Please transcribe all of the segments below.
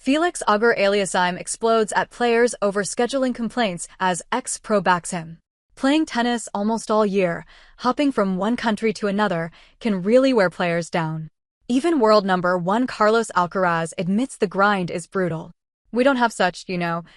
Felix Auger Aliassime explodes at players over scheduling complaints as ex-pro backs him. Playing tennis almost all year, hopping from one country to another, can really wear players down. Even world number one Carlos Alcaraz admits the grind is brutal. "We don't have such,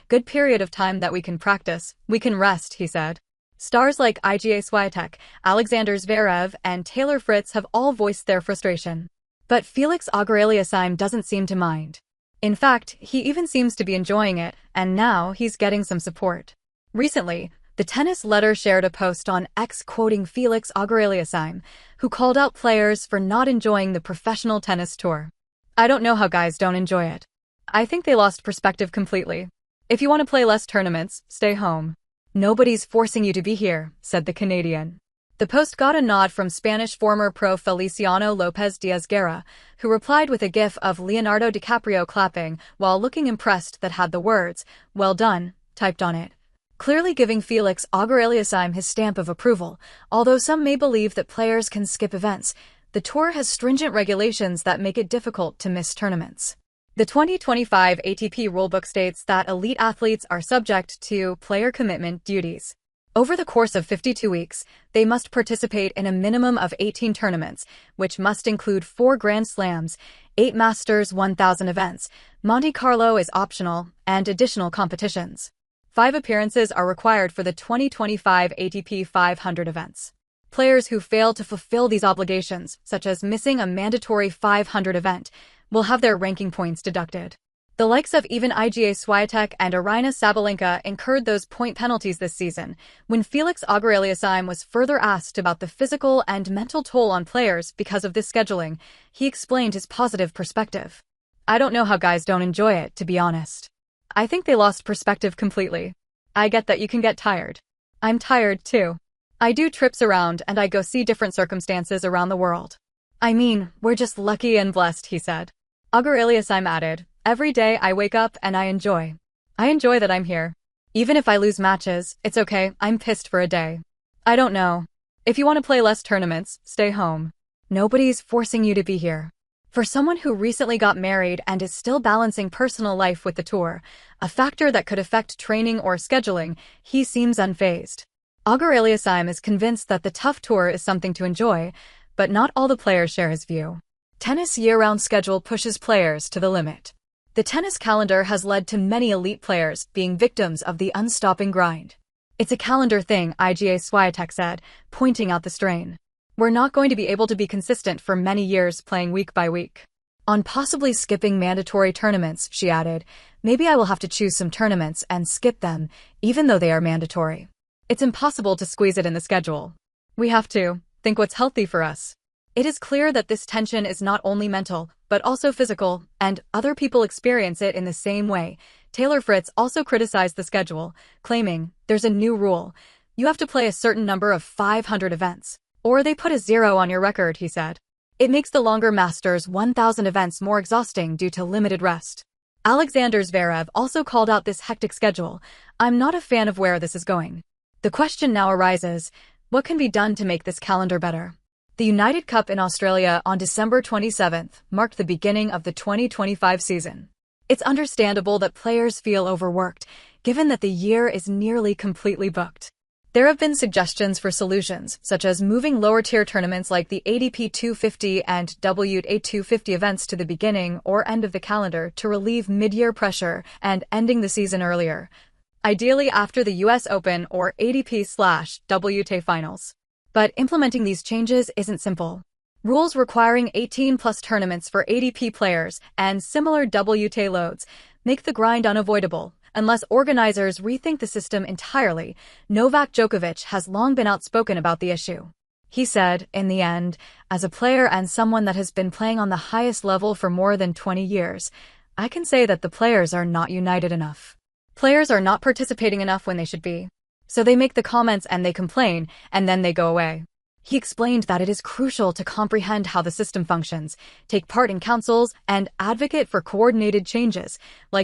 good period of time that we can practice. We can rest," he said. Stars like Iga Swiatek, Alexander Zverev, and Taylor Fritz have all voiced their frustration. But Felix Auger Aliassime doesn't seem to mind. In fact, he even seems to be enjoying it, and now he's getting some support. Recently, the tennis letter shared a post on X quoting Felix Auger Aliassime, who called out players for not enjoying the professional tennis tour. "I don't know how guys don't enjoy it. I think they lost perspective completely. If you want to play less tournaments, stay home. Nobody's forcing you to be here," said the Canadian. The post got a nod from Spanish former pro Feliciano Lopez Diaz-Guerra, who replied with a gif of Leonardo DiCaprio clapping while looking impressed that had the words, "Well done," typed on it, clearly giving Felix Auger Aliassime his stamp of approval. Although some may believe that players can skip events, the tour has stringent regulations that make it difficult to miss tournaments. The 2025 ATP rulebook states that elite athletes are subject to player commitment duties. Over the course of 52 weeks, they must participate in a minimum of 18 tournaments, which must include 4 Grand Slams, 8 Masters 1000 events, Monte Carlo is optional, and additional competitions. 5 appearances are required for the 2025 ATP 500 events. Players who fail to fulfill these obligations, such as missing a mandatory 500 event, will have their ranking points deducted. The likes of even Iga Swiatek and Aryna Sabalenka incurred those point penalties this season. When Felix Auger Aliassime was further asked about the physical and mental toll on players because of this scheduling, he explained his positive perspective. "I don't know how guys don't enjoy it, to be honest. I think they lost perspective completely. I get that you can get tired. I'm tired too. I do trips around and I go see different circumstances around the world. I mean, we're just lucky and blessed," he said. Auger Aliassime added, "Every day I wake up and I enjoy that I'm here. Even if I lose matches, it's okay, I'm pissed for a day. I don't know. If you want to play less tournaments, stay home. Nobody's forcing you to be here." For someone who recently got married and is still balancing personal life with the tour, a factor that could affect training or scheduling, he seems unfazed. Auger Aliassime is convinced that the tough tour is something to enjoy, but not all the players share his view. Tennis year-round schedule pushes players to the limit. The tennis calendar has led to many elite players being victims of the unstopping grind. "It's a calendar thing," Iga Swiatek said, pointing out the strain. "We're not going to be able to be consistent for many years playing week by week. On possibly skipping mandatory tournaments," she added, "maybe I will have to choose some tournaments and skip them, even though they are mandatory. It's impossible to squeeze it in the schedule. We have to think what's healthy for us." It is clear that this tension is not only mental, but also physical, and other people experience it in the same way. Taylor Fritz also criticized the schedule, claiming, "There's a new rule. You have to play a certain number of 500 events, or they put a 0 on your record," he said. "It makes the longer Masters 1000 events more exhausting due to limited rest." Alexander Zverev also called out this hectic schedule. "I'm not a fan of where this is going. The question now arises, what can be done to make this calendar better?" The United Cup in Australia on December 27th marked the beginning of the 2025 season. It's understandable that players feel overworked, given that the year is nearly completely booked. There have been suggestions for solutions, such as moving lower-tier tournaments like the ATP 250 and WTA 250 events to the beginning or end of the calendar to relieve mid-year pressure and ending the season earlier, ideally after the US Open or ATP/WTA finals. But implementing these changes isn't simple. Rules requiring 18-plus tournaments for ATP players and similar WTA loads make the grind unavoidable, unless organizers rethink the system entirely. Novak Djokovic has long been outspoken about the issue. He said, "In the end, as a player and someone that has been playing on the highest level for more than 20 years, I can say that the players are not united enough. Players are not participating enough when they should be. So they make the comments and they complain, and then they go away." He explained that it is crucial to comprehend how the system functions, take part in councils, and advocate for coordinated changes, like